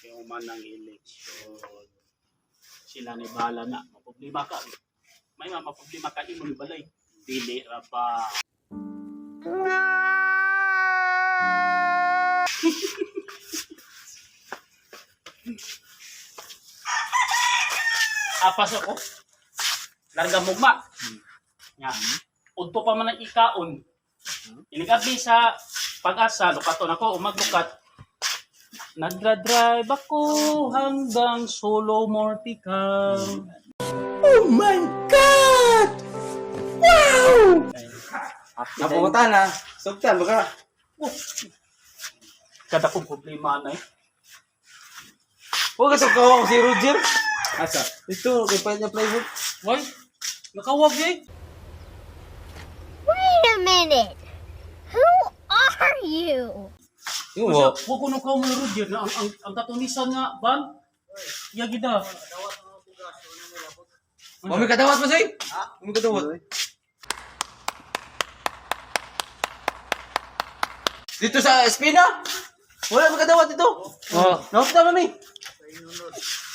human ng eleksyon. Sila ni bala na. Maproblema ka. May maproblema ka imo ni balay. Dili ra pa. Apas ako. Larga mugma. Nya. Udto pa man ang ikaon. Iligabi sa pag-asa, lukaton ako, umaglukat. Nagdra-drive ako hanggang Solo Mortical. Oh my God! Wow! Napunta na. Sugtan, baka. Oh. Kada kong problema na eh. Huwag ka kawang si Roger. Asa? Ito, kay pa niya plywood. Why? Nakawag eh. Wait a minute. Who are you? Yung Kasi, mo. huwag ko nung kawo mo Roger na ang katunisan nga, ban? Yagida. Mami kadawat mo sa'yo? Mami kadawat. Dito sa Espina? Wala mo kadawat dito. Oh, nakapta mami.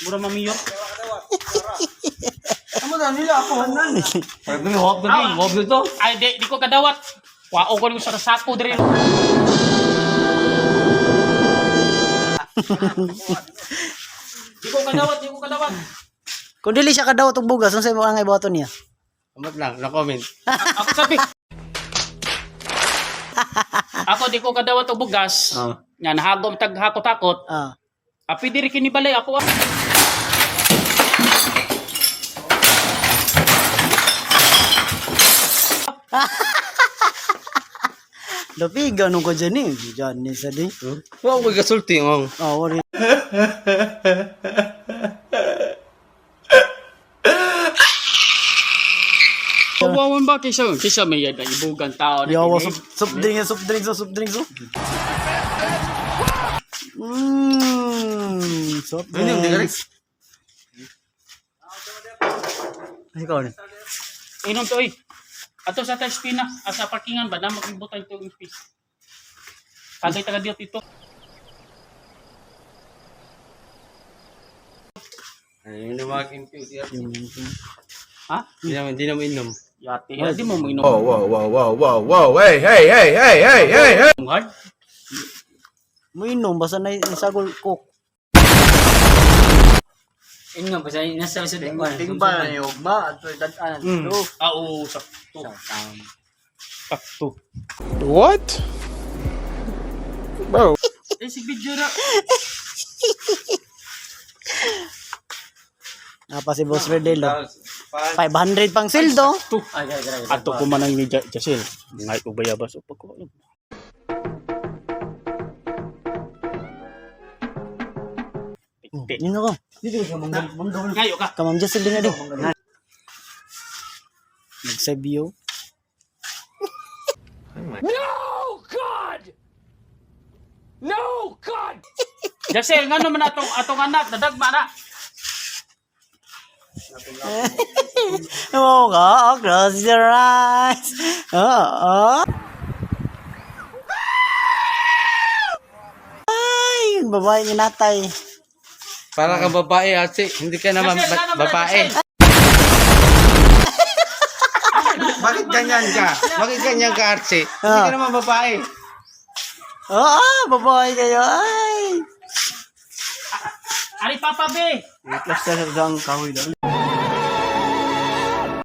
Mura mamiyok. Amo na nila ako hanan. Parang may hawak na hawak dito. Ay, di ko kadawat. Wao ko yung sarasako diri. Di ko kadawat. Kung dili siya kadawat og bugas, unsay mo ang iboto niya? Amat lang, na-comment. Ako sabi. Ako di ko kadawat og bugas. Nga nahagom tag hakot-hakot. Ah. Api diri kini balay ako. Dapiga nung ko dyan eh. Dyan ni sa di. Huwag mo kasulti mo. Ah, wala. Kawawan ba kisa may yada ibugan tao na Yawa, kini. soft drinks. Soft drinks. Ikaw na. Inom to eh. Ato sa Espina, asa parkingan ba na magibutay to yung fish. Kagay taga diot ito. Ayun na mga impute. Ha? Hindi na mainom. Yati, di mo mainom. Whoa. Hey. Ang hard. Mo inom, basta na isagol cook. Ingat basta nasa sa Tingba na yung ugma at dadaanan. Oo, sakto. Sakto. What? Bro. Eh, si video na. Napa si Boss Redelo. 500 pang sildo. Ato ko man ang ni Jasel. Ngay ko bayabas o pagko. Yun ako. Ngayo ka. Kamam Jessel din na din. Nagsabyo. Jasel, ngano man atong anak dadagma na. Oh, go, close your eyes. Ay, babae ni natay. Para ka babae, Atsi. Hindi ka naman Jasel, ngano man na, babae. Jasel? Bakit ganyan ka? Bakit ganyan ka, Atsi? Hindi ka naman babae. Babae kayo. Ay. Ari Papa Be. Plus sa kahoy daw.